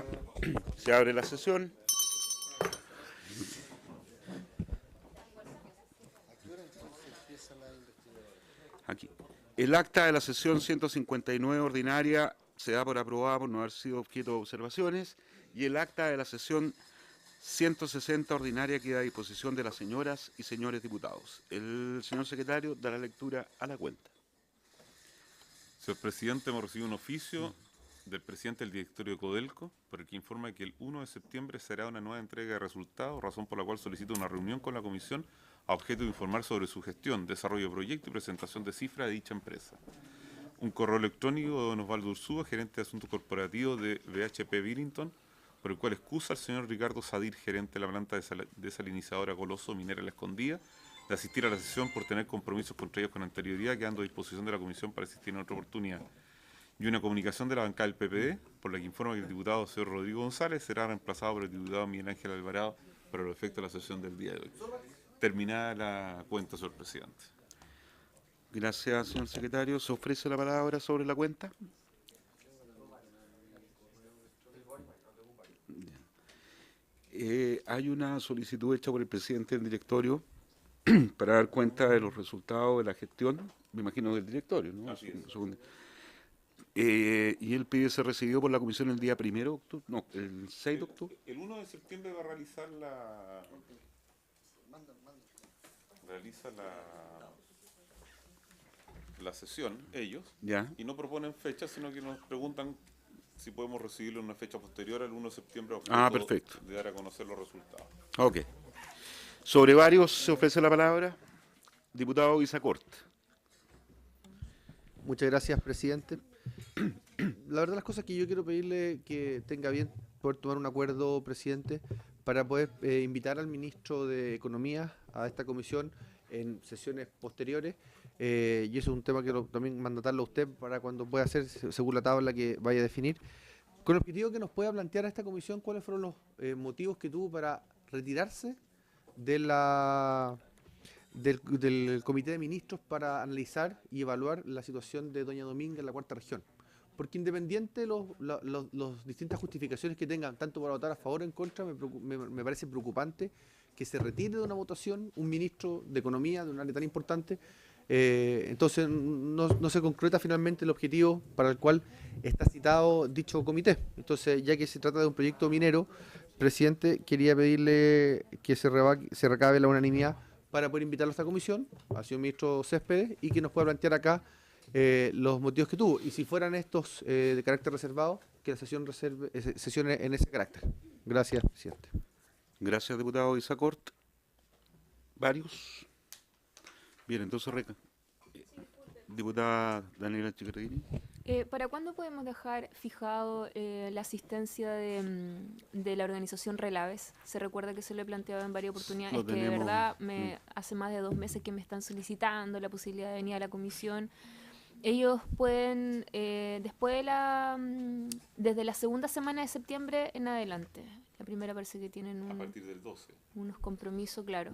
palabra. Se abre la sesión. Aquí. El acta de la sesión 159 ordinaria se da por aprobada por no haber sido objeto de observaciones, y el acta de la sesión 160 ordinaria queda a disposición de las señoras y señores diputados. El señor secretario dará lectura a la cuenta. Señor presidente, hemos recibido un oficio del presidente del directorio de Codelco, por el que informa que el 1 de septiembre será una nueva entrega de resultados, razón por la cual solicita una reunión con la comisión a objeto de informar sobre su gestión, desarrollo de proyecto y presentación de cifras de dicha empresa. Un correo electrónico de don Osvaldo Ursúa, gerente de asuntos corporativos de BHP Billington, por el cual excusa al señor Ricardo Sadir, gerente de la planta desalinizadora Coloso Minera La Escondida, de asistir a la sesión por tener compromisos contraídos con anterioridad, quedando a disposición de la comisión para asistir en otra oportunidad. Y una comunicación de la bancada del PPD, por la que informa que el diputado señor Rodrigo González será reemplazado por el diputado Miguel Ángel Alvarado para los efectos de la sesión del día de hoy. Terminada la cuenta, señor presidente. Gracias, señor secretario. ¿Se ofrece la palabra sobre la cuenta? Hay una solicitud hecha por el presidente del directorio para dar cuenta de los resultados de la gestión, me imagino del directorio, ¿no? Así es. Y él pide ser recibido por la comisión el día 1 de octubre, no, el 6 de octubre. El 1 de septiembre va a realizar la sesión, ellos, Ya. y no proponen fecha, sino que nos preguntan si podemos recibirlo en una fecha posterior al 1 de septiembre Perfecto. de dar a conocer los resultados. Ok. Sobre varios se ofrece la palabra. Diputado Isacort. Muchas gracias, presidente. La verdad, las cosas que yo quiero pedirle que tenga bien poder tomar un acuerdo, presidente, para poder invitar al ministro de Economía a esta comisión en sesiones posteriores. Y eso es un tema que también mandatarlo a usted para cuando pueda hacer, según la tabla que vaya a definir, con el objetivo que nos pueda plantear a esta comisión cuáles fueron los motivos que tuvo para retirarse de del Comité de Ministros para analizar y evaluar la situación de Doña Dominga en la Cuarta Región. Porque independiente de las distintas justificaciones que tengan, tanto para votar a favor o en contra, me parece preocupante que se retire de una votación un ministro de Economía de un área tan importante. Entonces no se concreta finalmente el objetivo para el cual está citado dicho comité. Entonces, ya que se trata de un proyecto minero, presidente, quería pedirle que se recabe la unanimidad para poder invitarlo a esta comisión, al señor ministro Céspedes, y que nos pueda plantear acá los motivos que tuvo. Y si fueran estos de carácter reservado, que la sesión sesione en ese carácter. Gracias, presidente. Gracias, diputado Isacort. ¿Varios? Bien, entonces, diputada Daniela Chicarrini. ¿Para cuándo podemos dejar fijado la asistencia de la organización Relaves? Se recuerda que se lo he planteado en varias oportunidades, que de verdad hace más de 2 meses que me están solicitando la posibilidad de venir a la comisión. Ellos pueden, después de desde la segunda semana de septiembre en adelante. La primera parece que tienen A partir del 12. unos compromisos, claro.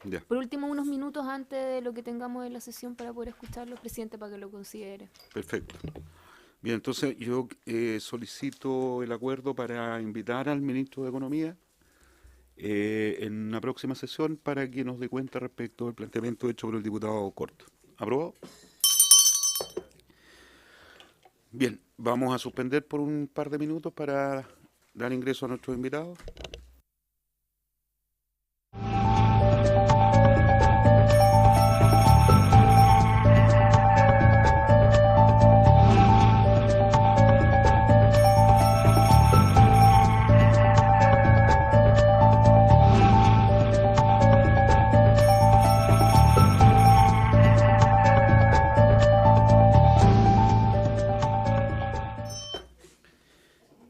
Ya. Por último, unos minutos antes de lo que tengamos en la sesión para poder escucharlo, presidente, para que lo considere. Perfecto. Bien, entonces yo solicito el acuerdo para invitar al ministro de Economía en una próxima sesión para que nos dé cuenta respecto al planteamiento hecho por el diputado Corto. ¿Aprobado? Bien, vamos a suspender por un par de minutos para dar ingreso a nuestros invitados.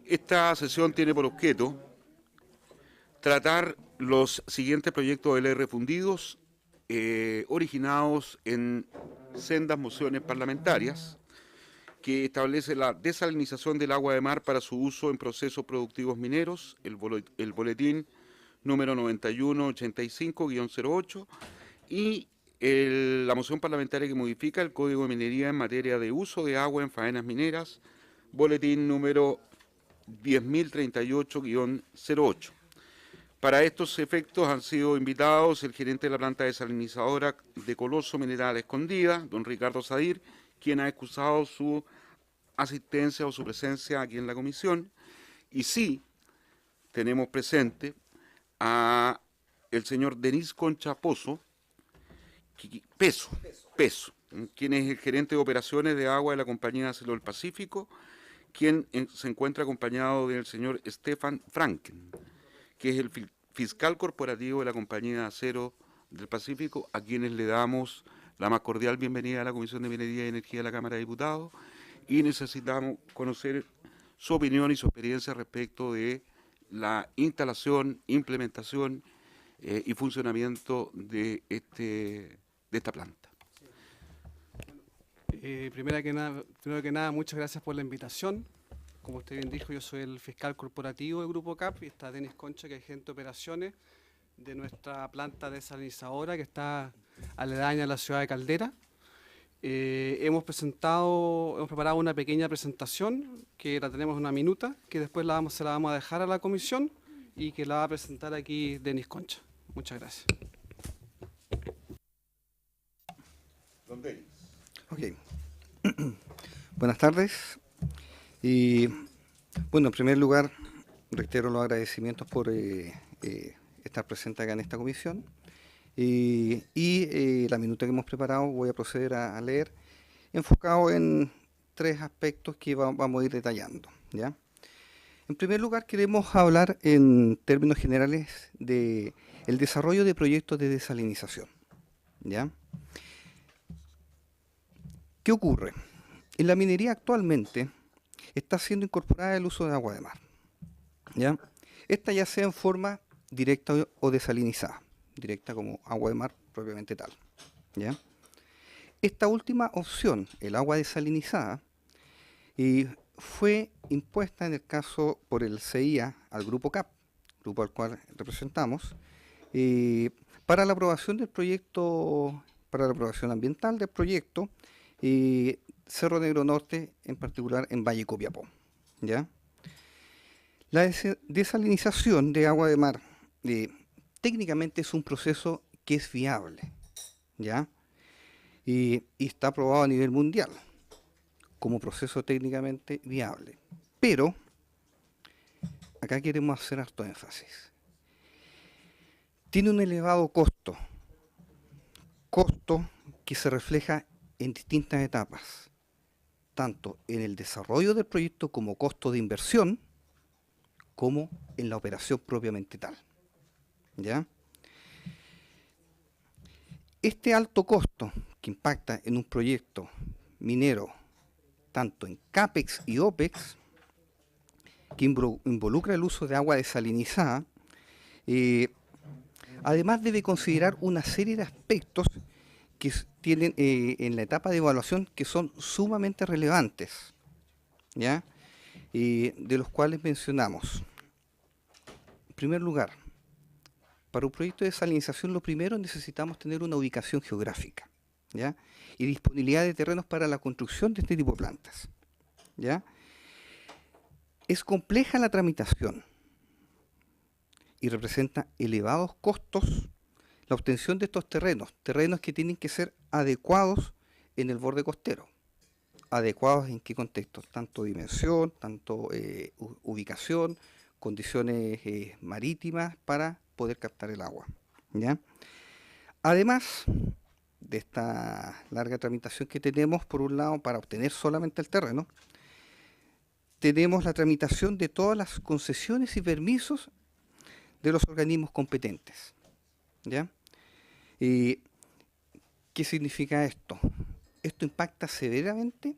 Esta sesión tiene por objeto tratar los siguientes proyectos de ley refundidos originados en sendas mociones parlamentarias que establece la desalinización del agua de mar para su uso en procesos productivos mineros, el boletín número 9185-08 y la moción parlamentaria que modifica el Código de Minería en materia de uso de agua en faenas mineras, boletín número 10.038-08. Para estos efectos han sido invitados el gerente de la planta desalinizadora de Coloso Mineral Escondida, don Ricardo Sadir, quien ha excusado su asistencia o su presencia aquí en la comisión, y sí tenemos presente a el señor Denis Concha Peso, quien es el gerente de operaciones de agua de la compañía Cielo del Pacífico, quien se encuentra acompañado del señor Stefan Franken, que es el fiscal corporativo de la compañía Acero del Pacífico, a quienes le damos la más cordial bienvenida a la Comisión de Minería y Energía de la Cámara de Diputados, y necesitamos conocer su opinión y su experiencia respecto de la instalación, implementación y funcionamiento de esta planta. Primero que nada, muchas gracias por la invitación. Como usted bien dijo, yo soy el fiscal corporativo del Grupo CAP y está Denis Concha, que es agente de operaciones de nuestra planta desalinizadora que está aledaña a la ciudad de Caldera. Hemos preparado una pequeña presentación que la tenemos en una minuta, que después se la vamos a dejar a la comisión y que la va a presentar aquí Denis Concha. Muchas gracias. Don Denis. Ok. Buenas tardes. Y bueno, en primer lugar, reitero los agradecimientos por estar presente acá en esta comisión. La minuta que hemos preparado voy a proceder a leer, enfocado en 3 aspectos que vamos a ir detallando, ¿ya? En primer lugar, queremos hablar en términos generales de el desarrollo de proyectos de desalinización, ¿ya? ¿Qué ocurre? En la minería actualmente está siendo incorporada el uso de agua de mar, ¿ya? Esta ya sea en forma directa o desalinizada, directa como agua de mar propiamente tal, ¿ya? Esta última opción, el agua desalinizada, fue impuesta en el caso por el CIA al Grupo CAP, grupo al cual representamos, para la aprobación del proyecto, para la aprobación ambiental del proyecto Cerro Negro Norte, en particular en Valle Copiapó, ¿ya? La desalinización de agua de mar técnicamente es un proceso que es viable, ¿ya? Y está aprobado a nivel mundial como proceso técnicamente viable. Pero acá queremos hacer harto énfasis. Tiene un elevado costo que se refleja en distintas etapas, tanto en el desarrollo del proyecto como costo de inversión, como en la operación propiamente tal, ¿ya? Este alto costo que impacta en un proyecto minero, tanto en CAPEX y OPEX, que involucra el uso de agua desalinizada, además debe considerar una serie de aspectos que tienen en la etapa de evaluación que son sumamente relevantes, ¿ya? De los cuales mencionamos. En primer lugar, para un proyecto de desalinización, lo primero necesitamos tener una ubicación geográfica, ¿ya? Y disponibilidad de terrenos para la construcción de este tipo de plantas, ¿ya? Es compleja la tramitación y representa elevados costos la obtención de estos terrenos que tienen que ser adecuados en el borde costero. ¿Adecuados en qué contexto? Tanto dimensión, tanto ubicación, condiciones marítimas para poder captar el agua, ¿ya? Además de esta larga tramitación que tenemos, por un lado, para obtener solamente el terreno, tenemos la tramitación de todas las concesiones y permisos de los organismos competentes, ¿ya? ¿Qué significa esto? Esto impacta severamente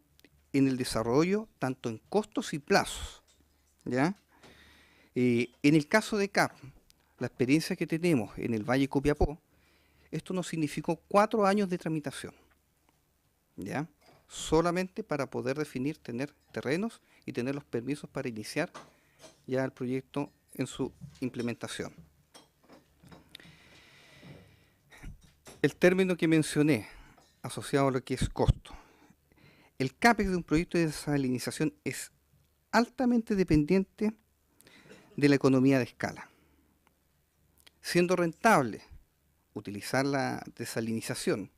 en el desarrollo, tanto en costos y plazos, ¿ya? En el caso de CAP, la experiencia que tenemos en el Valle Copiapó, esto nos significó 4 años de tramitación, ¿ya? Solamente para poder definir, tener terrenos y tener los permisos para iniciar ya el proyecto en su implementación. El término que mencioné, asociado a lo que es costo. El CAPEX de un proyecto de desalinización es altamente dependientes de la economía de escala. Siendo rentable utilizar la desalinización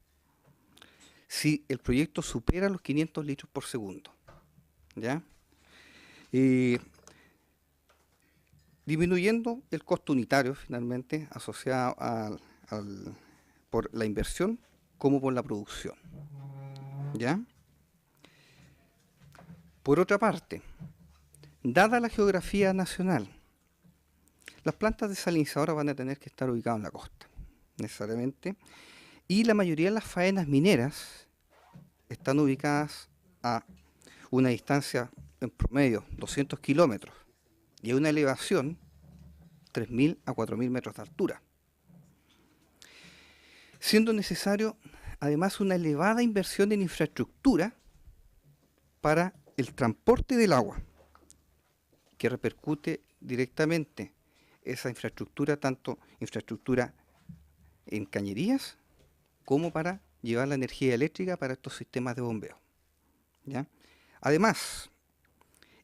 si el proyecto supera los 500 litros por segundo, ¿ya? Disminuyendo el costo unitario finalmente asociado por la inversión como por la producción, ¿ya? Por otra parte, dada la geografía nacional, las plantas desalinizadoras van a tener que estar ubicadas en la costa, necesariamente, y la mayoría de las faenas mineras están ubicadas a una distancia en promedio 200 kilómetros y a una elevación 3.000 a 4.000 metros de altura, siendo necesario además una elevada inversión en infraestructura para el transporte del agua, que repercute directamente esa infraestructura, tanto infraestructura en cañerías como para llevar la energía eléctrica para estos sistemas de bombeo, ¿ya? Además,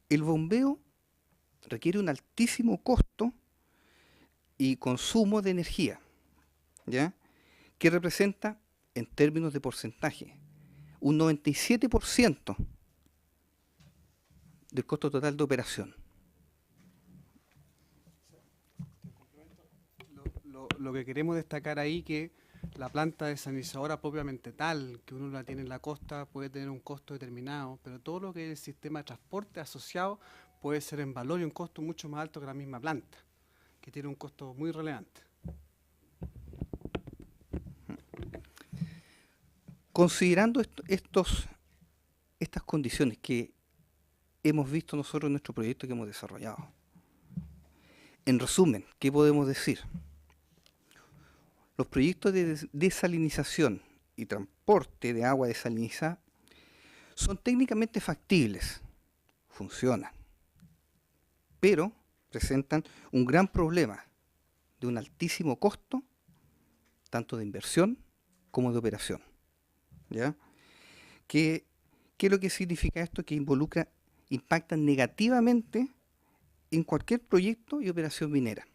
el bombeo requiere un altísimo costo y consumo de energía, ¿ya? Que representa, en términos de porcentaje, un 97% del costo total de operación. Lo que queremos destacar ahí que la planta desalinizadora propiamente tal, que uno la tiene en la costa, puede tener un costo determinado, pero todo lo que es el sistema de transporte asociado puede ser en valor y un costo mucho más alto que la misma planta, que tiene un costo muy relevante. Considerando estas condiciones que hemos visto nosotros en nuestro proyecto que hemos desarrollado, en resumen, ¿qué podemos decir? Los proyectos de desalinización y transporte de agua desalinizada son técnicamente factibles, funcionan, pero presentan un gran problema de un altísimo costo, tanto de inversión como de operación, ¿ya? ¿Qué es lo que significa esto? Que impactan negativamente en cualquier proyecto y operación minera.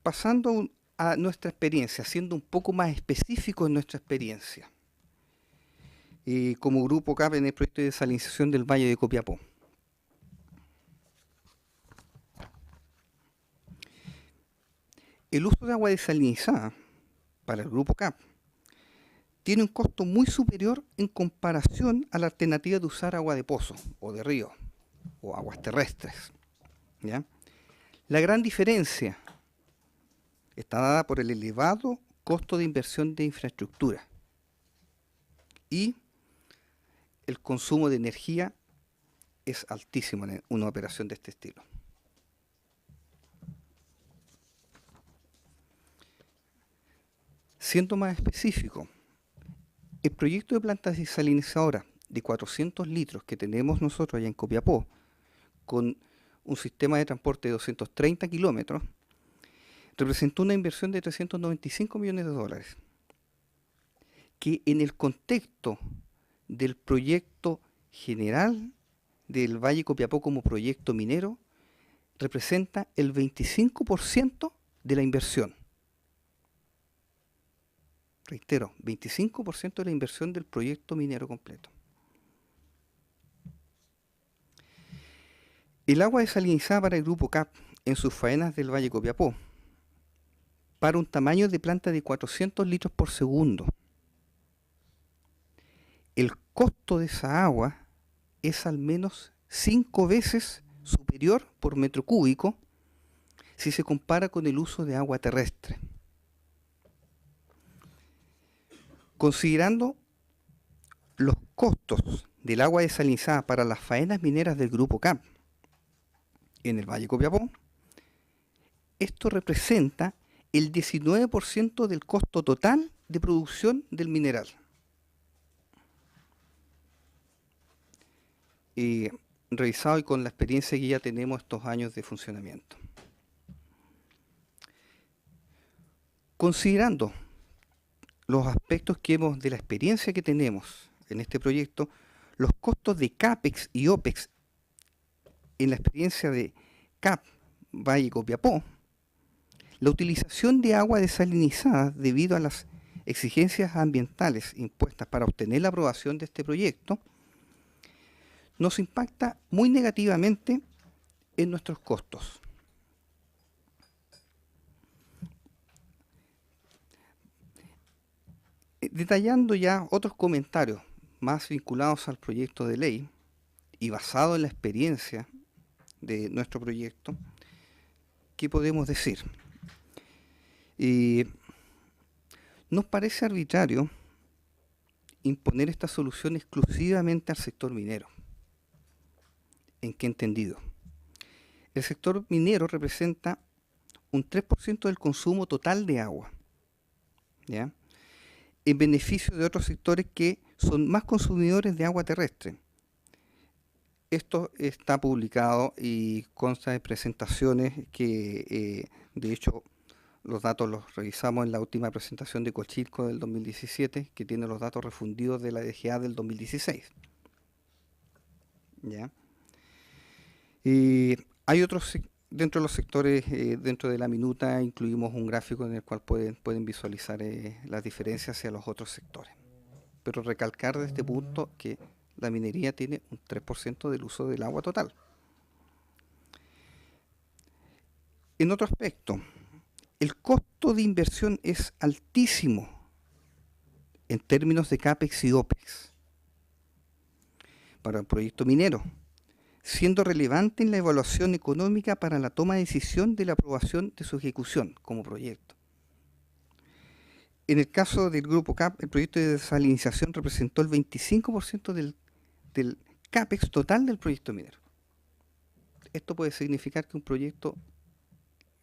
Pasando a nuestra experiencia, siendo un poco más específico en nuestra experiencia, como Grupo CAP en el proyecto de desalinización del Valle de Copiapó. El uso de agua desalinizada para el Grupo CAP tiene un costo muy superior en comparación a la alternativa de usar agua de pozo o de río o aguas terrestres, ¿ya? La gran diferencia está dada por el elevado costo de inversión de infraestructura y el consumo de energía es altísimo en una operación de este estilo. Siendo más específico, el proyecto de planta desalinizadora de 400 litros que tenemos nosotros allá en Copiapó, con un sistema de transporte de 230 kilómetros, representó una inversión de 395 millones de dólares, que en el contexto del proyecto general del Valle Copiapó como proyecto minero, representa el 25% de la inversión. Reitero, 25% de la inversión del proyecto minero completo. El agua desalinizada para el Grupo CAP en sus faenas del Valle Copiapó, para un tamaño de planta de 400 litros por segundo. El costo de esa agua es al menos 5 veces superior por metro cúbico si se compara con el uso de agua terrestre. Considerando los costos del agua desalinizada para las faenas mineras del Grupo CAP en el Valle Copiapó, esto representa el 19% del costo total de producción del mineral. Revisado y con la experiencia que ya tenemos estos años de funcionamiento. Considerando los aspectos que de la experiencia que tenemos en este proyecto, los costos de CAPEX y OPEX en la experiencia de CAP Valle Copiapó, la utilización de agua desalinizada debido a las exigencias ambientales impuestas para obtener la aprobación de este proyecto, nos impacta muy negativamente en nuestros costos. Detallando ya otros comentarios más vinculados al proyecto de ley y basado en la experiencia de nuestro proyecto, ¿qué podemos decir? Nos parece arbitrario imponer esta solución exclusivamente al sector minero. ¿En qué entendido? El sector minero representa un 3% del consumo total de agua, ¿ya?, en beneficio de otros sectores que son más consumidores de agua terrestre. Esto está publicado y consta de presentaciones que, de hecho, los datos los revisamos en la última presentación de Cochilco del 2017, que tiene los datos refundidos de la DGA del 2016. ¿Ya? Hay otros, dentro de los sectores, dentro de la minuta, incluimos un gráfico en el cual pueden visualizar las diferencias hacia los otros sectores. Pero recalcar de este punto que la minería tiene un 3% del uso del agua total. En otro aspecto, el costo de inversión es altísimo en términos de CAPEX y OPEX para un proyecto minero, siendo relevante en la evaluación económica para la toma de decisión de la aprobación de su ejecución como proyecto. En el caso del Grupo CAP, el proyecto de desalinización representó el 25% del CAPEX total del proyecto minero. Esto puede significar que un proyecto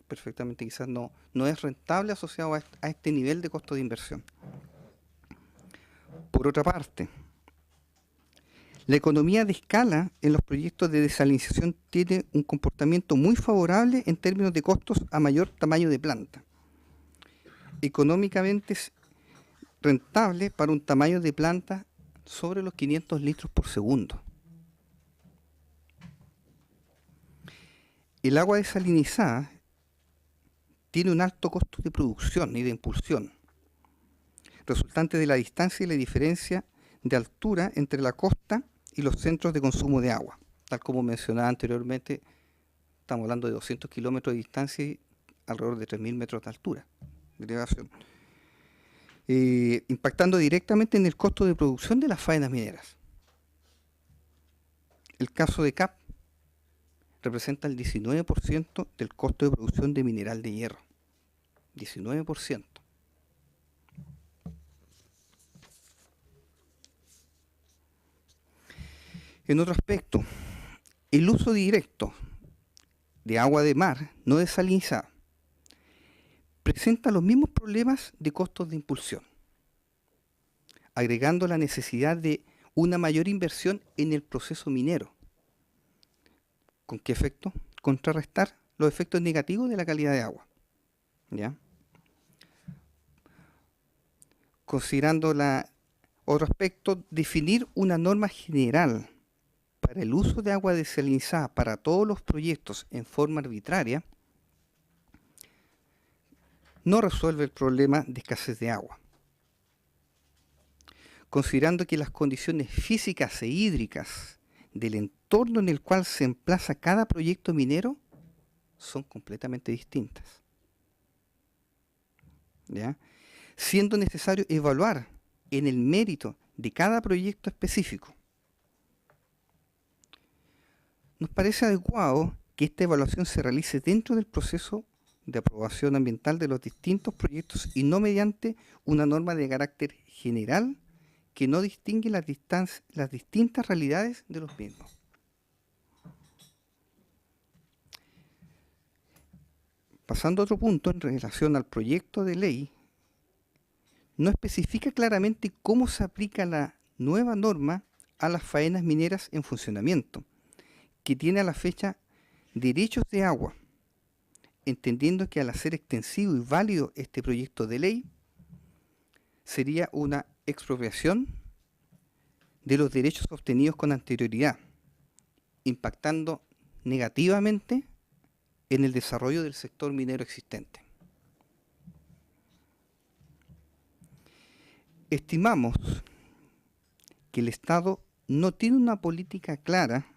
perfectamente quizás no es rentable asociado a este nivel de costo de inversión. Por otra parte, la economía de escala en los proyectos de desalinización tiene un comportamiento muy favorable en términos de costos a mayor tamaño de planta. Económicamente es rentable para un tamaño de planta sobre los 500 litros por segundo. El agua desalinizada tiene un alto costo de producción y de impulsión, resultante de la distancia y la diferencia de altura entre la costa y los centros de consumo de agua. Tal como mencionaba anteriormente, estamos hablando de 200 kilómetros de distancia y alrededor de 3.000 metros de altura de elevación, impactando directamente en el costo de producción de las faenas mineras. El caso de CAP representa el 19% del costo de producción de mineral de hierro. 19%. En otro aspecto, el uso directo de agua de mar no desalinizada presenta los mismos problemas de costos de impulsión, agregando la necesidad de una mayor inversión en el proceso minero. ¿Con qué efecto? Contrarrestar los efectos negativos de la calidad de agua. ¿Ya? Considerando otro aspecto, definir una norma general para el uso de agua desalinizada para todos los proyectos en forma arbitraria no resuelve el problema de escasez de agua. Considerando que las condiciones físicas e hídricas del entorno en el cual se emplaza cada proyecto minero son completamente distintas, ¿ya? Siendo necesario evaluar en el mérito de cada proyecto específico. Nos parece adecuado que esta evaluación se realice dentro del proceso de aprobación ambiental de los distintos proyectos y no mediante una norma de carácter general que no distingue las distintas realidades de los mismos. Pasando a otro punto en relación al proyecto de ley, no especifica claramente cómo se aplica la nueva norma a las faenas mineras en funcionamiento, que tiene a la fecha derechos de agua, entendiendo que al hacer extensivo y válido este proyecto de ley, sería una expropiación de los derechos obtenidos con anterioridad, impactando negativamente en el desarrollo del sector minero existente. Estimamos que el Estado no tiene una política clara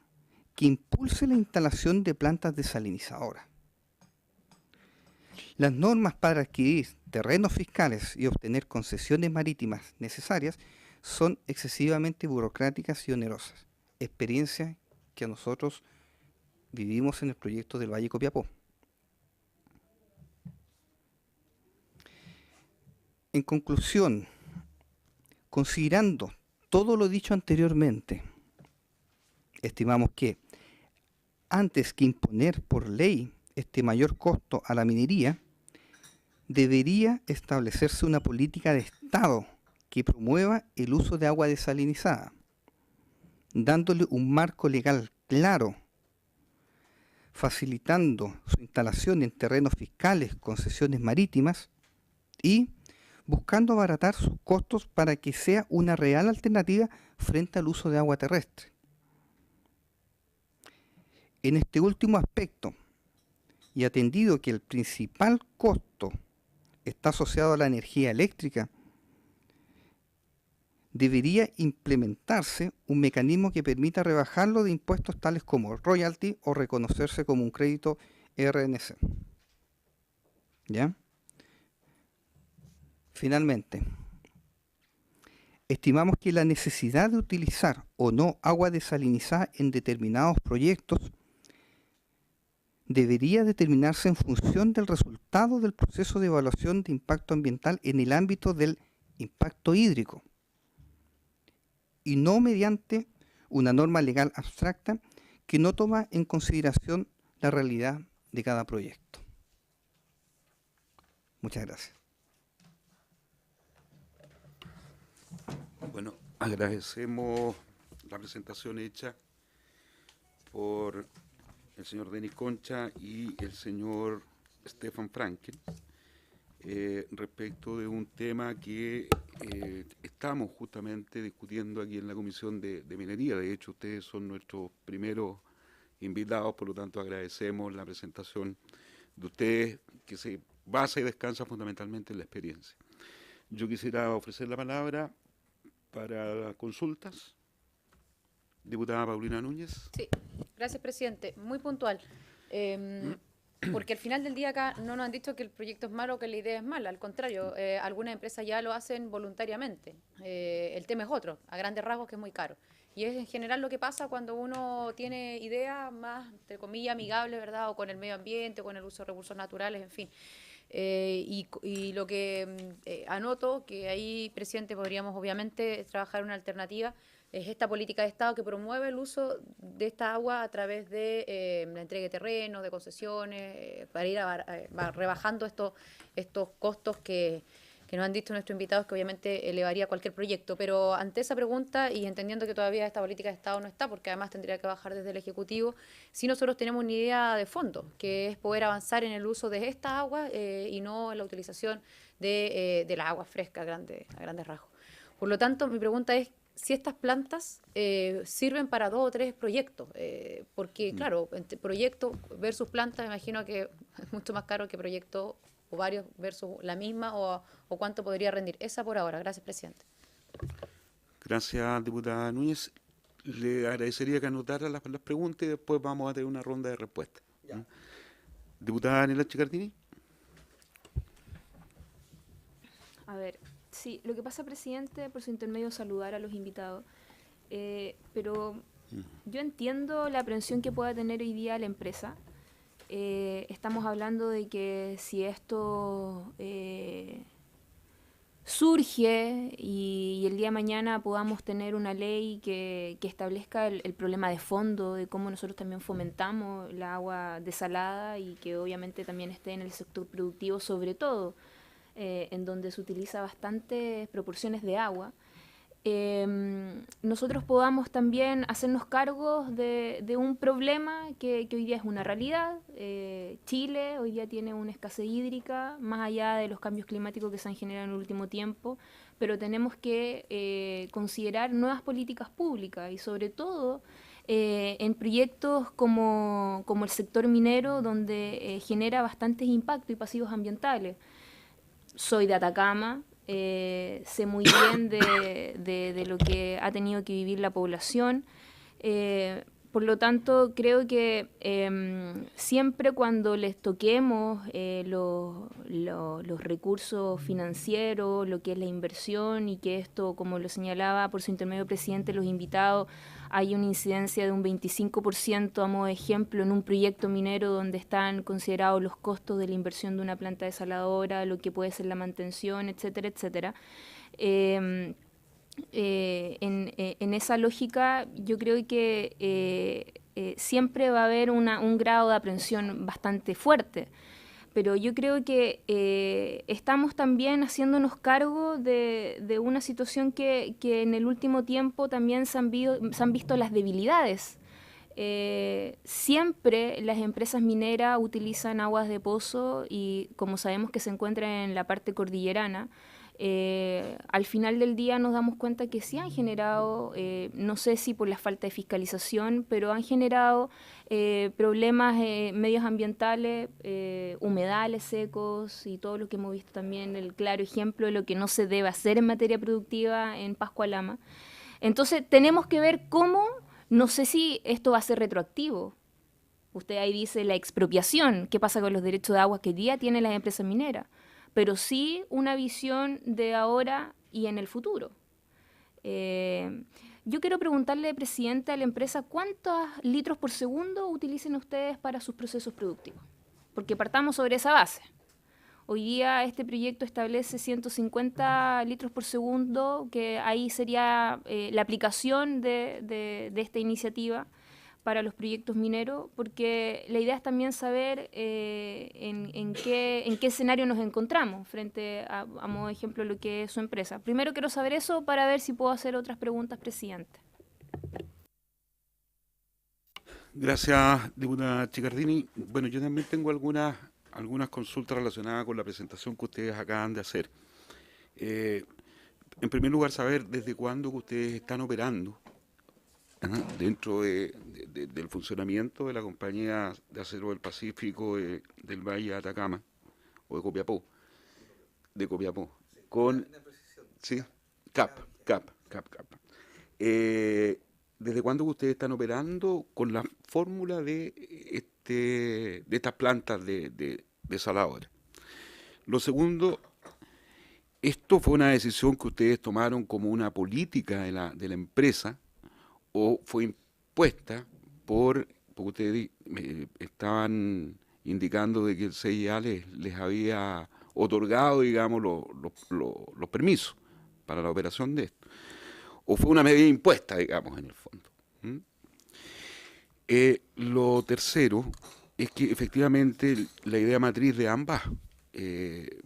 que impulse la instalación de plantas desalinizadoras. Las normas para adquirir terrenos fiscales y obtener concesiones marítimas necesarias son excesivamente burocráticas y onerosas, experiencia que nosotros vivimos en el proyecto del Valle Copiapó. En conclusión, considerando todo lo dicho anteriormente, estimamos que antes que imponer por ley este mayor costo a la minería, debería establecerse una política de Estado que promueva el uso de agua desalinizada, dándole un marco legal claro, facilitando su instalación en terrenos fiscales, concesiones marítimas y buscando abaratar sus costos para que sea una real alternativa frente al uso de agua terrestre. En este último aspecto, y atendido que el principal costo está asociado a la energía eléctrica, debería implementarse un mecanismo que permita rebajarlo de impuestos tales como royalty o reconocerse como un crédito RNC. ¿Ya? Finalmente, estimamos que la necesidad de utilizar o no agua desalinizada en determinados proyectos debería determinarse en función del resultado del proceso de evaluación de impacto ambiental en el ámbito del impacto hídrico y no mediante una norma legal abstracta que no toma en consideración la realidad de cada proyecto. Muchas gracias. Bueno, agradecemos la presentación hecha por el señor Denis Concha y el señor Stefan Frankel respecto de un tema que estamos justamente discutiendo aquí en la Comisión de Minería. De hecho, ustedes son nuestros primeros invitados, por lo tanto agradecemos la presentación de ustedes, que se basa y descansa fundamentalmente en la experiencia. Yo quisiera ofrecer la palabra para consultas. Diputada Paulina Núñez. Sí, gracias, presidente. Muy puntual. Porque al final del día acá no nos han dicho que el proyecto es malo o que la idea es mala. Al contrario, algunas empresas ya lo hacen voluntariamente. El tema es otro, a grandes rasgos, que es muy caro. Y es en general lo que pasa cuando uno tiene ideas más, entre comillas, amigables, ¿verdad? O con el medio ambiente, o con el uso de recursos naturales, en fin. Y lo que anoto, que ahí, presidente, podríamos obviamente trabajar una alternativa, es esta política de Estado que promueve el uso de esta agua a través de la entrega de terrenos, de concesiones, para ir rebajando estos costos que nos han dicho nuestros invitados, que obviamente elevaría cualquier proyecto. Pero ante esa pregunta, y entendiendo que todavía esta política de Estado no está, porque además tendría que bajar desde el Ejecutivo, sí nosotros tenemos una idea de fondo, que es poder avanzar en el uso de esta agua y no en la utilización de la agua fresca a grandes rasgos. Por lo tanto, mi pregunta es si estas plantas sirven para 2 o 3 proyectos, porque claro, proyecto versus planta, me imagino que es mucho más caro que proyecto o varios versus la misma, o cuánto podría rendir. Esa por ahora. Gracias, presidente. Gracias, diputada Núñez. Le agradecería que anotara las preguntas y después vamos a tener una ronda de respuestas. Diputada Daniela Chicardini. A ver, sí, lo que pasa, presidente, por su intermedio saludar a los invitados, pero yo entiendo la aprehensión que pueda tener hoy día la empresa. Estamos hablando de que si esto surge y el día de mañana podamos tener una ley que establezca el problema de fondo de cómo nosotros también fomentamos la agua desalada y que obviamente también esté en el sector productivo, sobre todo en donde se utiliza bastantes proporciones de agua, nosotros podamos también hacernos cargos de un problema que hoy día es una realidad. Chile hoy día tiene una escasez hídrica, más allá de los cambios climáticos que se han generado en el último tiempo, pero tenemos que considerar nuevas políticas públicas y sobre todo en proyectos como el sector minero, donde genera bastantes impactos y pasivos ambientales. Soy de Atacama, sé muy bien de lo que ha tenido que vivir la población. Por lo tanto, creo que siempre cuando les toquemos los recursos financieros, lo que es la inversión, y que esto, como lo señalaba por su intermedio presidente, los invitados, hay una incidencia de un 25% a modo de ejemplo en un proyecto minero donde están considerados los costos de la inversión de una planta desaladora, lo que puede ser la mantención, etcétera, etcétera. En esa lógica yo creo que siempre va a haber un grado de aprensión bastante fuerte, pero yo creo que estamos también haciéndonos cargo de una situación que en el último tiempo también se han visto las debilidades. Siempre las empresas mineras utilizan aguas de pozo y como sabemos que se encuentran en la parte cordillerana, al final del día nos damos cuenta que sí han generado, no sé si por la falta de fiscalización, pero han generado problemas medios ambientales, humedales secos y todo lo que hemos visto también, el claro ejemplo de lo que no se debe hacer en materia productiva en Pascualama. Entonces tenemos que ver cómo, no sé si esto va a ser retroactivo. Usted ahí dice la expropiación, qué pasa con los derechos de agua que hoy día tienen las empresas mineras, pero sí una visión de ahora y en el futuro. Yo quiero preguntarle, presidente, a la empresa, ¿cuántos litros por segundo utilizan ustedes para sus procesos productivos? Porque partamos sobre esa base. Hoy día este proyecto establece 150 litros por segundo, que ahí sería la aplicación de esta iniciativa para los proyectos mineros, porque la idea es también saber en qué escenario nos encontramos frente a modo de ejemplo, lo que es su empresa. Primero quiero saber eso para ver si puedo hacer otras preguntas, presidente. Gracias, diputada Chicardini. Bueno, yo también tengo algunas consultas relacionadas con la presentación que ustedes acaban de hacer. En primer lugar, saber desde cuándo que ustedes están operando dentro del funcionamiento de la compañía de acero del Pacífico del Valle de Atacama, o de Copiapó, con, sí, CAP. ¿Desde cuándo ustedes están operando con la fórmula de estas plantas de desaladora? Lo segundo, ¿esto fue una decisión que ustedes tomaron como una política de la empresa o fue impuesta porque ustedes estaban indicando de que el CIA les había otorgado, digamos, los permisos para la operación de esto? ¿O fue una medida impuesta, digamos, en el fondo? Lo tercero es que efectivamente la idea matriz de ambas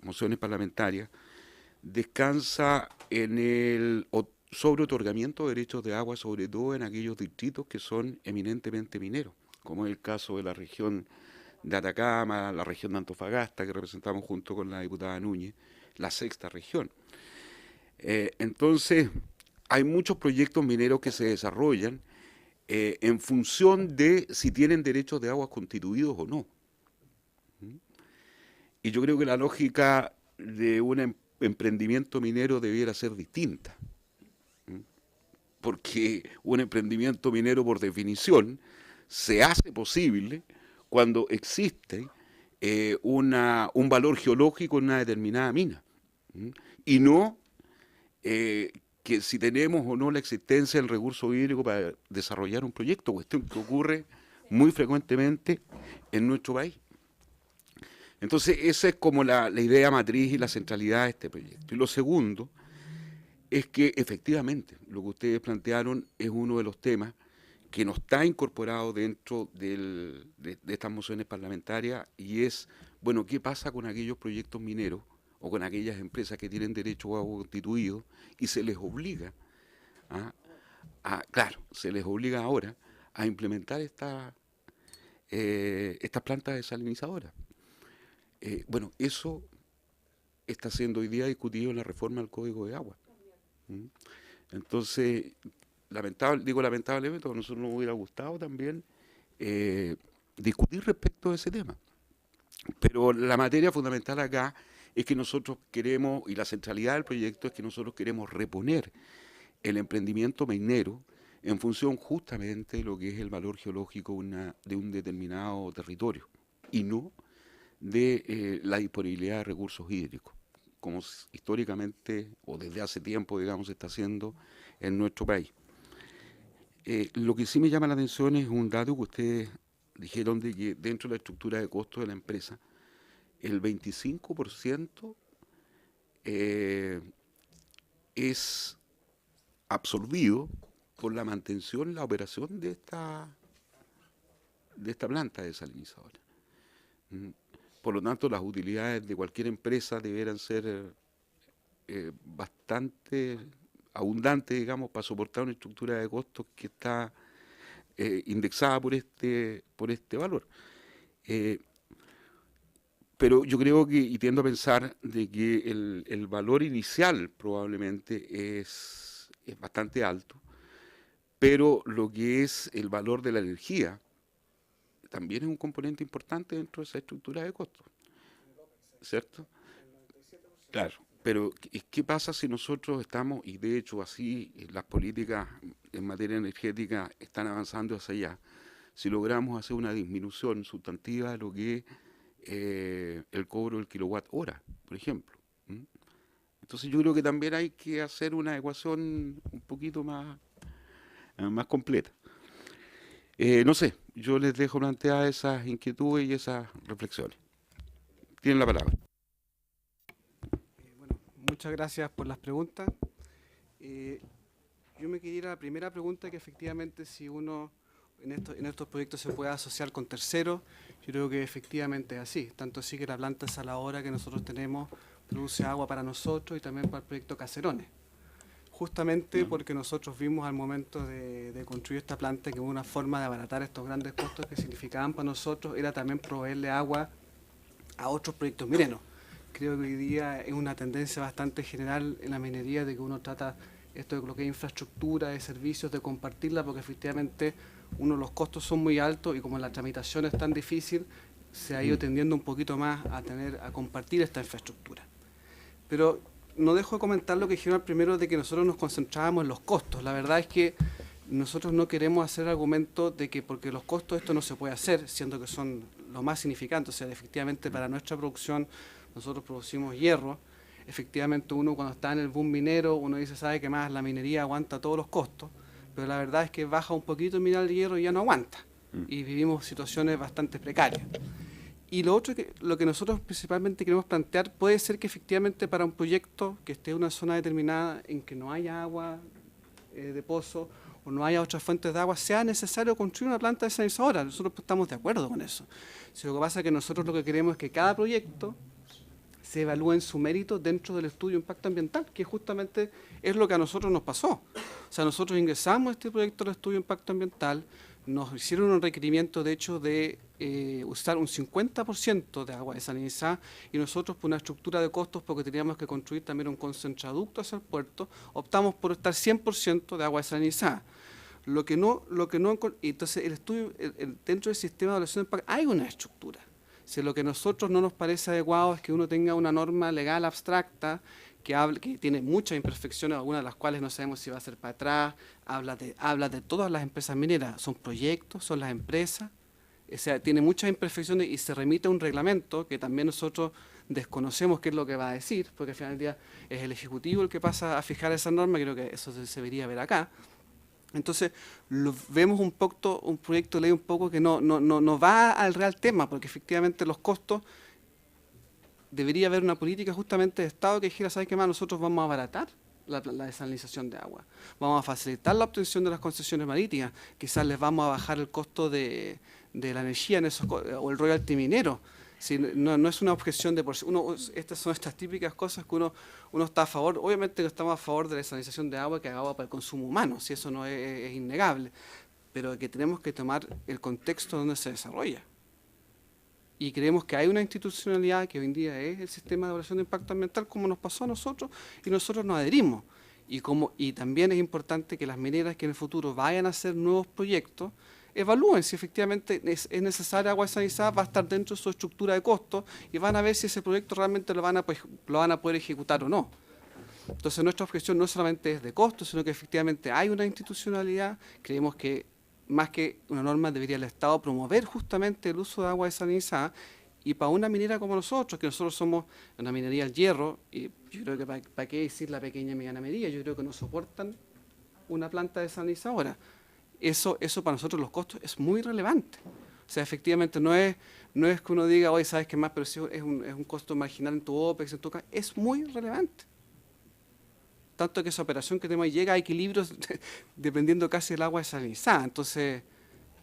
mociones parlamentarias descansa en el sobre otorgamiento de derechos de agua, sobre todo en aquellos distritos que son eminentemente mineros, como es el caso de la región de Atacama, la región de Antofagasta, que representamos junto con la diputada Núñez, la sexta región. Entonces, hay muchos proyectos mineros que se desarrollan en función de si tienen derechos de agua constituidos o no. Y yo creo que la lógica de un emprendimiento minero debiera ser distinta. Porque un emprendimiento minero, por definición, se hace posible cuando existe un valor geológico en una determinada mina. Y no que si tenemos o no la existencia del recurso hídrico para desarrollar un proyecto, cuestión que ocurre muy frecuentemente en nuestro país. Entonces, esa es como la idea matriz y la centralidad de este proyecto. Y lo segundo es que efectivamente lo que ustedes plantearon es uno de los temas que no está incorporado dentro de estas mociones parlamentarias, y es, bueno, ¿qué pasa con aquellos proyectos mineros o con aquellas empresas que tienen derecho a agua constituido y se les obliga claro, se les obliga ahora a implementar estas plantas desalinizadoras. Bueno, eso está siendo hoy día discutido en la reforma del Código de Agua. Entonces, lamentablemente, a nosotros nos hubiera gustado también discutir respecto a ese tema. Pero la materia fundamental acá es que nosotros queremos, y la centralidad del proyecto es que nosotros queremos reponer el emprendimiento minero en función justamente de lo que es el valor geológico de un determinado territorio, y no de la disponibilidad de recursos hídricos, como históricamente o desde hace tiempo, digamos, se está haciendo en nuestro país. Lo que sí me llama la atención es un dato que ustedes dijeron de que dentro de la estructura de costos de la empresa, el 25% es absorbido por la mantención, la operación de esta planta desalinizadora. Por lo tanto, las utilidades de cualquier empresa deberán ser bastante abundantes, digamos, para soportar una estructura de costos que está indexada por este valor. Pero yo creo que, y tiendo a pensar, de que el valor inicial probablemente es bastante alto, pero lo que es el valor de la energía también es un componente importante dentro de esa estructura de costos, ¿cierto? Claro, pero ¿qué pasa si nosotros estamos, y de hecho así las políticas en materia energética están avanzando hacia allá, si logramos hacer una disminución sustantiva de lo que es el cobro del kilowatt hora, por ejemplo? Entonces yo creo que también hay que hacer una ecuación un poquito más completa. No sé, yo les dejo planteadas esas inquietudes y esas reflexiones. Tienen la palabra. Bueno, muchas gracias por las preguntas. Yo me quería ir a la primera pregunta, que efectivamente si uno en estos proyectos se puede asociar con terceros. Yo creo que efectivamente es así, tanto así que la planta desaladora que nosotros tenemos produce agua para nosotros y también para el proyecto Caserones. Justamente porque nosotros vimos al momento de construir esta planta que una forma de abaratar estos grandes costos que significaban para nosotros era también proveerle agua a otros proyectos mineros. Creo que hoy día es una tendencia bastante general en la minería de que uno trata esto de lo que es infraestructura, de servicios, de compartirla, porque efectivamente los costos son muy altos y como la tramitación es tan difícil, se ha ido tendiendo un poquito más a compartir esta infraestructura. Pero no dejo de comentar lo que dijeron primero de que nosotros nos concentrábamos en los costos. La verdad es que nosotros no queremos hacer argumento de que porque los costos esto no se puede hacer, siendo que son lo más significante. O sea, efectivamente para nuestra producción nosotros producimos hierro. Efectivamente uno cuando está en el boom minero, uno dice, sabe que más la minería aguanta todos los costos, pero la verdad es que baja un poquito el mineral de hierro y ya no aguanta. Y vivimos situaciones bastante precarias. Y lo otro, lo que nosotros principalmente queremos plantear, puede ser que efectivamente para un proyecto que esté en una zona determinada en que no haya agua de pozo o no haya otras fuentes de agua, sea necesario construir una planta desalinizadora. Nosotros estamos de acuerdo con eso. Lo que pasa es que nosotros lo que queremos es que cada proyecto se evalúe en su mérito dentro del estudio de impacto ambiental, que justamente es lo que a nosotros nos pasó. O sea, nosotros ingresamos a este proyecto del estudio de impacto ambiental, nos hicieron un requerimiento, de hecho, de usar un 50% de agua desalinizada y nosotros, por una estructura de costos, porque teníamos que construir también un concentraducto hacia el puerto, optamos por estar 100% de agua desalinizada. Entonces, el estudio, dentro del sistema de evaluación de impacto hay una estructura. Si lo que a nosotros no nos parece adecuado es que uno tenga una norma legal abstracta que tiene muchas imperfecciones, algunas de las cuales no sabemos si va a ser para atrás, habla de todas las empresas mineras, son proyectos, son las empresas, o sea, tiene muchas imperfecciones y se remite a un reglamento que también nosotros desconocemos qué es lo que va a decir, porque al final del día es el Ejecutivo el que pasa a fijar esa norma, creo que eso se debería ver acá. Entonces, vemos un proyecto de ley un poco que no va al real tema, porque efectivamente los costos, debería haber una política justamente de Estado que dijera, ¿sabes qué más? Nosotros vamos a abaratar la desalinización de agua, vamos a facilitar la obtención de las concesiones marítimas, quizás les vamos a bajar el costo de la energía o el royalty minero. Sí, no es una objeción de por sí. Estas son estas típicas cosas que uno está a favor. Obviamente que estamos a favor de la desalinización de agua, que haga agua para el consumo humano, si eso no es innegable, pero que tenemos que tomar el contexto donde se desarrolla. Y creemos que hay una institucionalidad que hoy en día es el sistema de evaluación de impacto ambiental, como nos pasó a nosotros, y nosotros nos adherimos. Y también es importante que las mineras que en el futuro vayan a hacer nuevos proyectos, evalúen si efectivamente es necesaria agua desalinizada, va a estar dentro de su estructura de costos y van a ver si ese proyecto realmente lo van a poder ejecutar o no. Entonces nuestra objeción no solamente es de costos, sino que efectivamente hay una institucionalidad. Creemos que más que una norma debería el Estado promover justamente el uso de agua desalinizada, y para una minera como nosotros, que nosotros somos una minería al hierro, y yo creo que para qué decir la pequeña y mediana minería, yo creo que no soportan una planta desalinizadora. Eso para nosotros los costos es muy relevante. O sea, efectivamente no es que uno diga, oye, ¿sabes qué más? Pero si es un costo marginal en tu OPEX, en tu CAPEX, es muy relevante. Tanto que esa operación que tenemos ahí llega a equilibrios dependiendo casi del agua desalinizada. Entonces,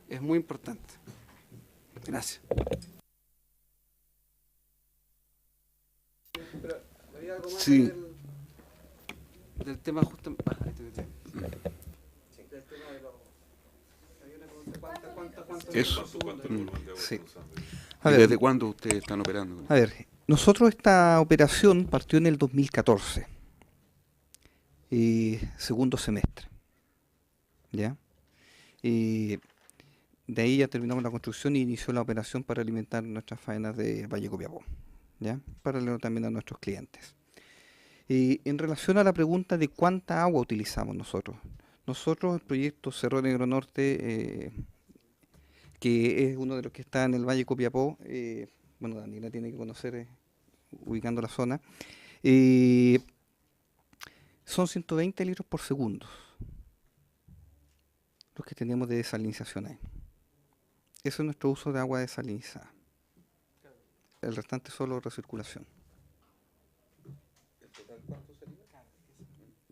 es muy importante. Gracias. Sí. Del tema justamente... Eso. Sí. ¿Y desde cuándo ustedes están operando? A ver, nosotros esta operación partió en el 2014, segundo semestre, ¿ya? Y de ahí ya terminamos la construcción y inició la operación para alimentar nuestras faenas de Valle Copiapó, ¿ya? Paralelo también a nuestros clientes. Y en relación a la pregunta de cuánta agua utilizamos nosotros, el proyecto Cerro Negro Norte, que es uno de los que está en el Valle Copiapó, bueno, Daniela tiene que conocer ubicando la zona, son 120 litros por segundo los que tenemos de desalinización ahí. Eso es nuestro uso de agua desalinizada. El restante solo recirculación.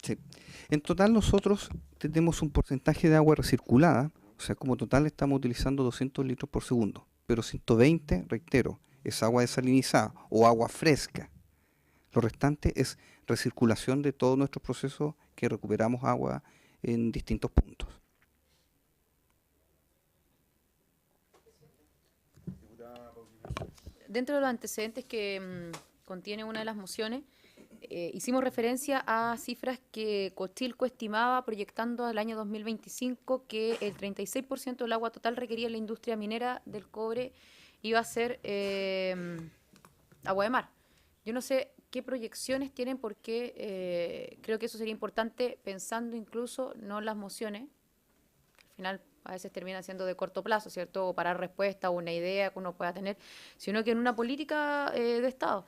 Sí. En total nosotros tenemos un porcentaje de agua recirculada, o sea, como total estamos utilizando 200 litros por segundo, pero 120, reitero, es agua desalinizada o agua fresca. Lo restante es recirculación de todos nuestros procesos que recuperamos agua en distintos puntos. Dentro de los antecedentes que contiene una de las mociones, hicimos referencia a cifras que Cochilco estimaba proyectando al año 2025 que el 36% del agua total requerida en la industria minera del cobre iba a ser agua de mar. Yo no sé qué proyecciones tienen porque creo que eso sería importante pensando incluso no en las mociones, al final a veces termina siendo de corto plazo, ¿cierto? O para respuesta o una idea que uno pueda tener, sino que en una política de Estado.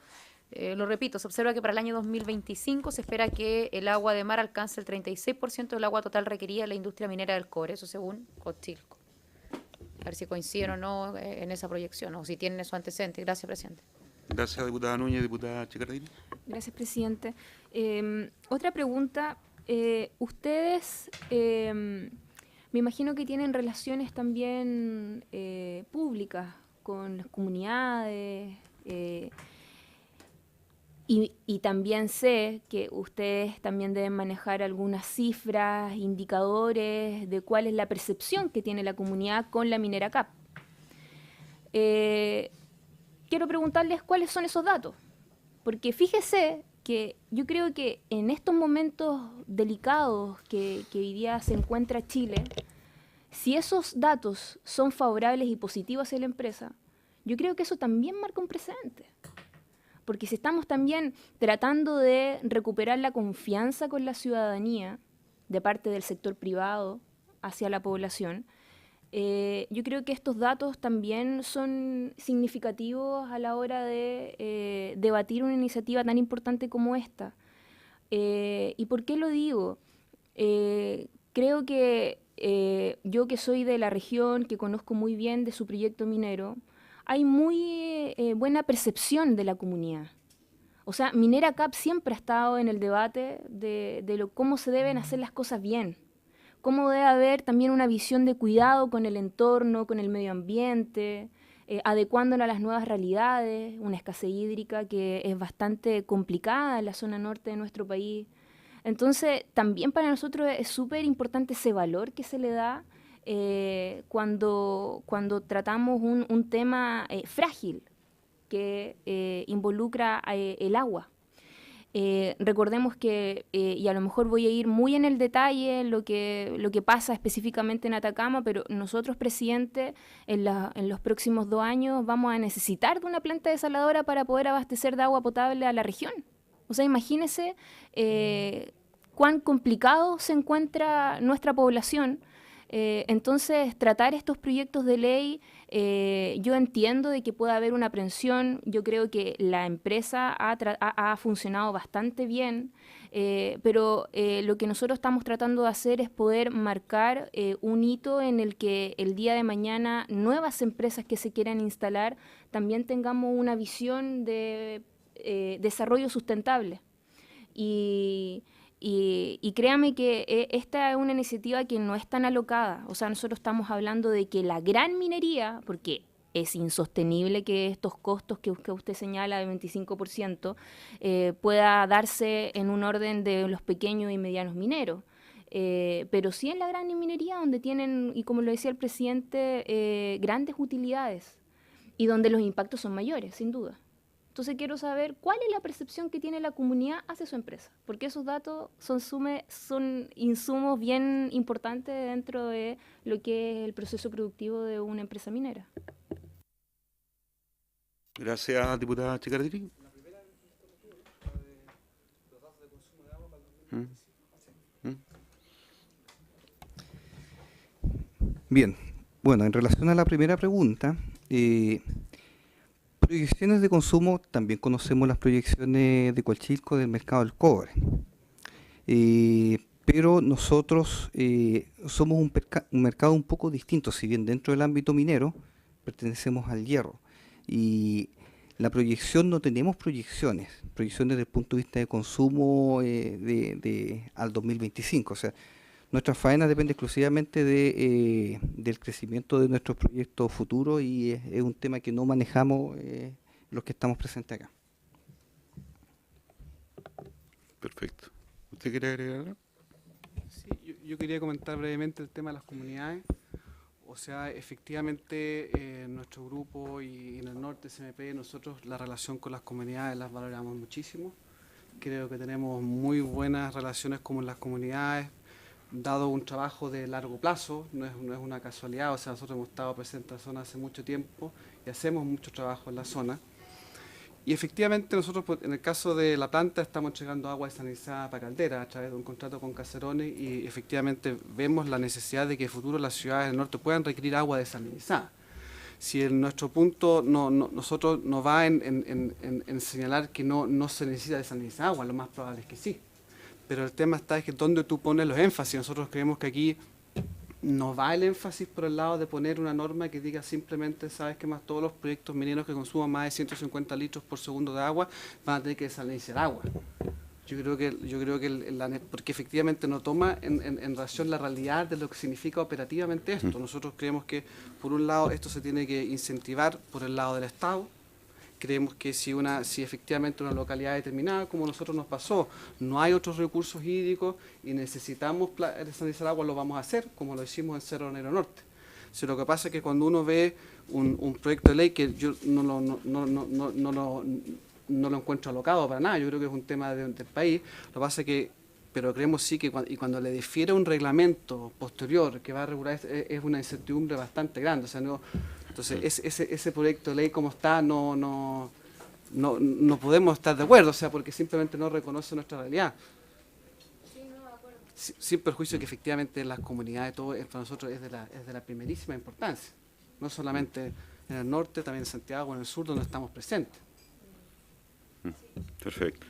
Lo repito, se observa que para el año 2025 se espera que el agua de mar alcance el 36% del agua total requerida en la industria minera del cobre, eso según Cochilco. A ver si coinciden o no en esa proyección, o si tienen esos antecedentes. Gracias, presidente. Gracias, diputada Núñez. Diputada Chicardini. Gracias, presidente. Otra pregunta. Ustedes, me imagino que tienen relaciones también públicas con las comunidades, y también sé que ustedes también deben manejar algunas cifras, indicadores de cuál es la percepción que tiene la comunidad con la minera CAP. Quiero preguntarles cuáles son esos datos, porque fíjese que yo creo que en estos momentos delicados que hoy día se encuentra Chile, si esos datos son favorables y positivos hacia la empresa, yo creo que eso también marca un precedente. Porque si estamos también tratando de recuperar la confianza con la ciudadanía de parte del sector privado hacia la población, yo creo que estos datos también son significativos a la hora de debatir una iniciativa tan importante como esta. ¿Y por qué lo digo? Creo que yo, que soy de la región, que conozco muy bien de su proyecto minero, hay muy buena percepción de la comunidad. O sea, Minera CAP siempre ha estado en el debate de cómo se deben hacer las cosas bien, cómo debe haber también una visión de cuidado con el entorno, con el medio ambiente, adecuándola a las nuevas realidades, una escasez hídrica que es bastante complicada en la zona norte de nuestro país. Entonces, también para nosotros es súper importante ese valor que se le da cuando tratamos un tema frágil que involucra el agua. Recordemos que, y a lo mejor voy a ir muy en el detalle lo que pasa específicamente en Atacama, pero nosotros, presidente, en los próximos 2 años vamos a necesitar de una planta desaladora para poder abastecer de agua potable a la región. O sea, imagínese cuán complicado se encuentra nuestra población. Entonces, tratar estos proyectos de ley, yo entiendo de que puede haber una aprensión. Yo creo que la empresa ha funcionado bastante bien, pero lo que nosotros estamos tratando de hacer es poder marcar un hito en el que el día de mañana nuevas empresas que se quieran instalar también tengamos una visión de desarrollo sustentable. Y créame que esta es una iniciativa que no es tan alocada. O sea, nosotros estamos hablando de que la gran minería, porque es insostenible que estos costos que usted señala de 25% pueda darse en un orden de los pequeños y medianos mineros. Pero sí en la gran minería, donde tienen, y como lo decía el presidente, grandes utilidades y donde los impactos son mayores, sin duda. Entonces quiero saber cuál es la percepción que tiene la comunidad hacia su empresa, porque esos datos son insumos bien importantes dentro de lo que es el proceso productivo de una empresa minera. Gracias, diputada Chicardini. Bien, bueno, en relación a la primera pregunta, proyecciones de consumo, también conocemos las proyecciones de Codelco del mercado del cobre. Pero nosotros somos un mercado un poco distinto, si bien dentro del ámbito minero pertenecemos al hierro. Y la proyección, no tenemos proyecciones desde el punto de vista de consumo al 2025. O sea, nuestra faena depende exclusivamente del crecimiento de nuestros proyectos futuros y es un tema que no manejamos los que estamos presentes acá. Perfecto. ¿Usted quiere agregar algo? Sí, yo quería comentar brevemente el tema de las comunidades. O sea, efectivamente, en nuestro grupo y en el norte CMP, nosotros la relación con las comunidades las valoramos muchísimo. Creo que tenemos muy buenas relaciones con las comunidades, dado un trabajo de largo plazo, no es una casualidad. O sea, nosotros hemos estado presentes en la zona hace mucho tiempo y hacemos mucho trabajo en la zona. Y efectivamente nosotros, en el caso de la planta, estamos entregando agua desalinizada para Caldera a través de un contrato con Caserones y efectivamente vemos la necesidad de que en el futuro las ciudades del norte puedan requerir agua desalinizada. Si en nuestro punto nosotros nos va en señalar que no se necesita desalinizar agua, lo más probable es que sí. Pero el tema está es que dónde tú pones los énfasis. Nosotros creemos que aquí no va el énfasis por el lado de poner una norma que diga simplemente, sabes que más todos los proyectos mineros que consuman más de 150 litros por segundo de agua van a tener que desalinizar agua. Yo creo que porque efectivamente no toma en relación la realidad de lo que significa operativamente esto. Nosotros creemos que por un lado esto se tiene que incentivar por el lado del Estado. Creemos que si efectivamente una localidad determinada, como a nosotros nos pasó, no hay otros recursos hídricos y necesitamos desalinizar agua, lo vamos a hacer, como lo hicimos en Cerro Negro Norte. Si lo que pasa es que cuando uno ve un proyecto de ley que yo no lo encuentro alocado para nada, yo creo que es un tema del país, lo que pasa es que, pero creemos sí que cuando le difiere un reglamento posterior que va a regular, es una incertidumbre bastante grande. O sea, entonces ese proyecto de ley como está no podemos estar de acuerdo, o sea, porque simplemente no reconoce nuestra realidad. Sí, no, de acuerdo. Sin perjuicio que efectivamente las comunidades, todo para nosotros es de la primerísima importancia, no solamente en el norte, también en Santiago, en el sur, donde estamos presentes. Perfecto.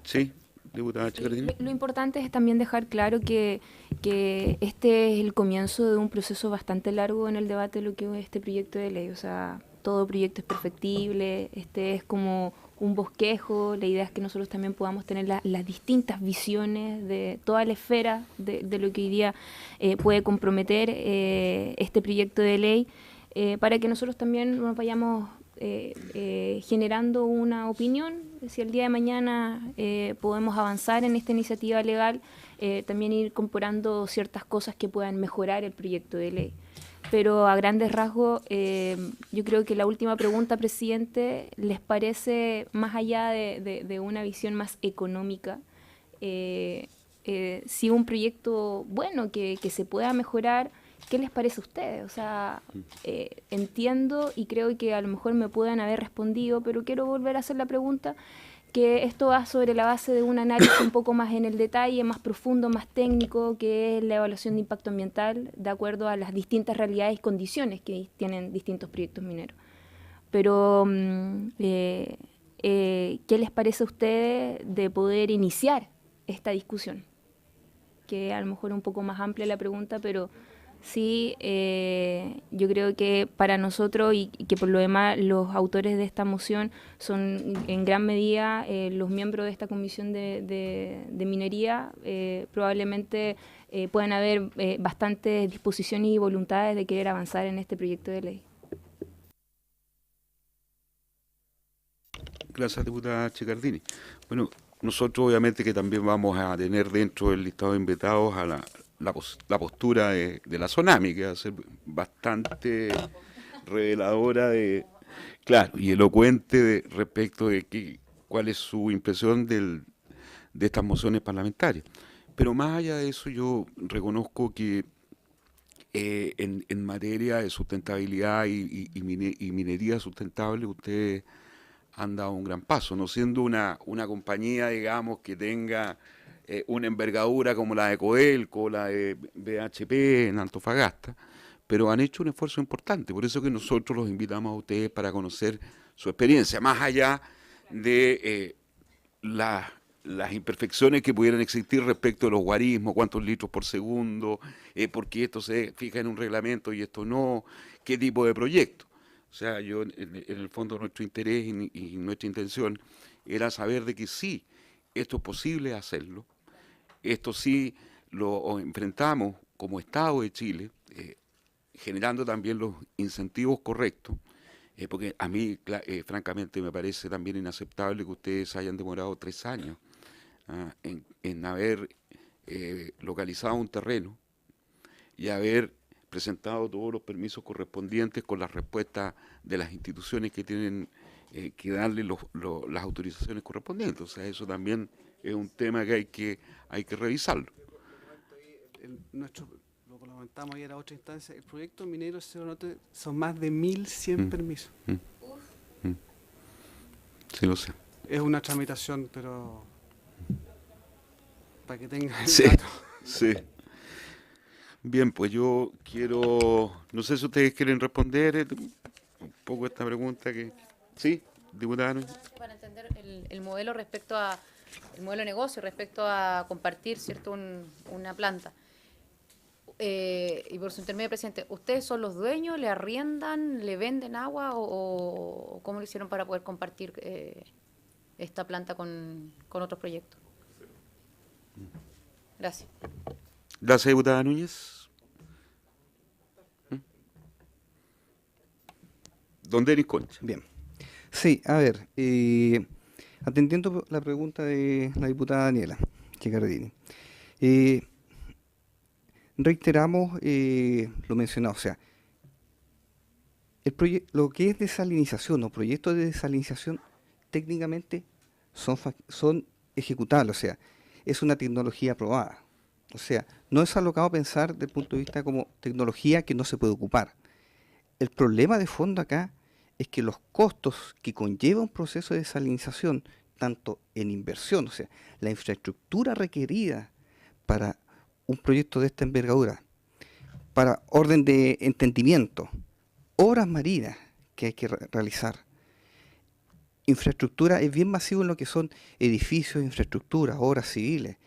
Sí, diputada Chicardini. Lo importante es también dejar claro que este es el comienzo de un proceso bastante largo en el debate de lo que es este proyecto de ley. O sea, todo proyecto es perfectible, este es como un bosquejo. La idea es que nosotros también podamos tener las distintas visiones de toda la esfera de lo que hoy día puede comprometer este proyecto de ley. para que nosotros también nos vayamos generando una opinión. Si el día de mañana podemos avanzar en esta iniciativa legal, también ir incorporando ciertas cosas que puedan mejorar el proyecto de ley. Pero a grandes rasgos, yo creo que la última pregunta, presidente, ¿les parece, más allá de una visión más económica, si un proyecto bueno que se pueda mejorar, qué les parece a ustedes? O sea, entiendo y creo que a lo mejor me puedan haber respondido, pero quiero volver a hacer la pregunta, que esto va sobre la base de un análisis un poco más en el detalle, más profundo, más técnico, que es la evaluación de impacto ambiental, de acuerdo a las distintas realidades y condiciones que tienen distintos proyectos mineros. Pero, ¿qué les parece a ustedes de poder iniciar esta discusión? Que a lo mejor es un poco más amplia la pregunta, pero sí, yo creo que para nosotros y que por lo demás los autores de esta moción son en gran medida los miembros de esta comisión de minería, probablemente puedan haber bastantes disposiciones y voluntades de querer avanzar en este proyecto de ley. Gracias, diputada Chicardini. Bueno, nosotros obviamente que también vamos a tener dentro del listado de invitados a la postura de la Sonami, que va a ser bastante reveladora claro, y elocuente respecto de cuál es su impresión de estas mociones parlamentarias. Pero más allá de eso, yo reconozco que en materia de sustentabilidad y minería sustentable, ustedes han dado un gran paso, no siendo una compañía, digamos, que tenga una envergadura como la de Codelco, la de BHP en Antofagasta, pero han hecho un esfuerzo importante. Por eso que nosotros los invitamos a ustedes para conocer su experiencia, más allá de las imperfecciones que pudieran existir respecto de los guarismos, cuántos litros por segundo, por qué esto se fija en un reglamento y esto no, qué tipo de proyecto. O sea, yo en el fondo nuestro interés y nuestra intención era saber de que sí, esto es posible hacerlo. Esto sí lo enfrentamos como Estado de Chile, generando también los incentivos correctos, porque a mí, francamente, me parece también inaceptable que ustedes hayan demorado 3 años en haber localizado un terreno y haber presentado todos los permisos correspondientes con las respuestas de las instituciones que tienen que darle las autorizaciones correspondientes. O sea, eso también es un tema que hay que revisarlo. Lo comentamos ayer a otra instancia, el proyecto minero Cerro Norte son más de 1.100 permisos. Sí, lo sé. Es una tramitación, pero para que tengan el sí, dato. Sí. Bien, pues yo quiero, no sé si ustedes quieren responder un poco esta pregunta que... ¿Sí, diputada? Para entender el modelo respecto a el modelo de negocio, respecto a compartir, ¿cierto?, una planta. Y por su intermedio, presidente, ¿ustedes son los dueños, le arriendan, le venden agua o cómo lo hicieron para poder compartir esta planta con otros proyectos? Gracias. Gracias, diputada Núñez. Don Denis Concha. Bien. Sí, a ver, atendiendo la pregunta de la diputada Daniela Chicardini, reiteramos lo mencionado, o sea, lo que es desalinización o proyectos de desalinización técnicamente son ejecutables, o sea, es una tecnología aprobada. O sea, no es alocado pensar desde el punto de vista como tecnología que no se puede ocupar. El problema de fondo acá es que los costos que conlleva un proceso de desalinización, tanto en inversión, o sea, la infraestructura requerida para un proyecto de esta envergadura, para orden de entendimiento, obras marinas que hay que realizar, infraestructura es bien masivo en lo que son edificios, infraestructuras, obras civiles,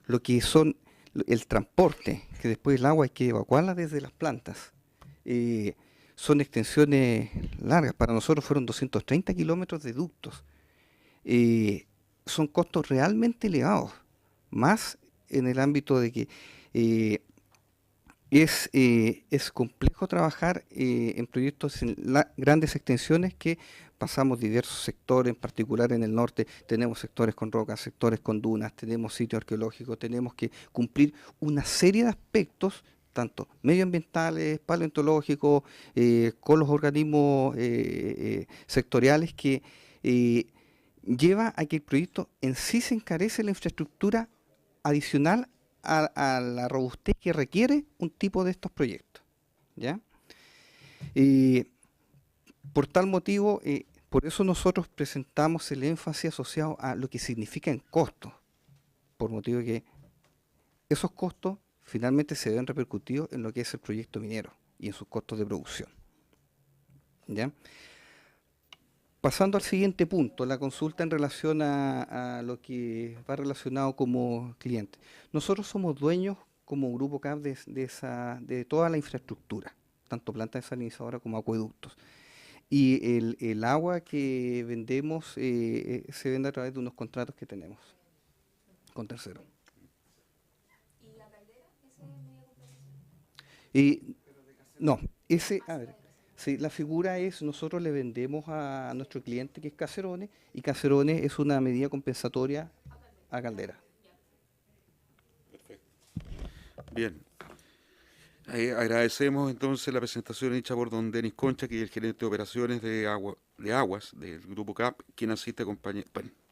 lo que son el transporte, que después el agua hay que evacuarla desde las plantas. Son extensiones largas, para nosotros fueron 230 kilómetros de ductos. Son costos realmente elevados, más en el ámbito de que es complejo trabajar en proyectos en grandes extensiones que pasamos diversos sectores, en particular en el norte tenemos sectores con rocas, sectores con dunas, tenemos sitios arqueológicos, tenemos que cumplir una serie de aspectos, tanto medioambientales, paleontológicos, con los organismos sectoriales que lleva a que el proyecto en sí se encarece la infraestructura adicional a la robustez que requiere un tipo de estos proyectos, ¿ya? Por tal motivo, por eso nosotros presentamos el énfasis asociado a lo que significa en costos, por motivo de que esos costos finalmente se ven repercutidos en lo que es el proyecto minero y en sus costos de producción, ¿ya? Pasando al siguiente punto, la consulta en relación a lo que va relacionado como cliente. Nosotros somos dueños como Grupo CAP de toda la infraestructura, tanto planta desalinizadora como acueductos. Y el agua que vendemos se vende a través de unos contratos que tenemos con terceros. ¿Y la caldera? ¿Ese medio compromiso? No, a ver. Sí, la figura es, nosotros le vendemos a nuestro cliente que es Caserones, y Caserones es una medida compensatoria a Caldera. Perfecto. Bien. Agradecemos entonces la presentación hecha por don Denis Concha, que es el gerente de operaciones de aguas del Grupo CAP, quien asiste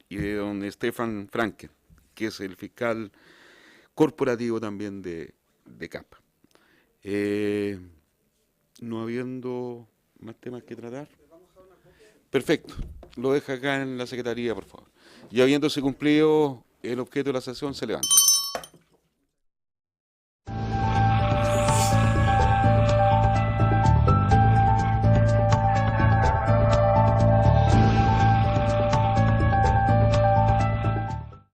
y de don Stefan Franken, que es el fiscal corporativo también de CAP. No habiendo más temas que tratar. Perfecto. Lo deja acá en la secretaría, por favor. Y habiéndose cumplido el objeto de la sesión, se levanta.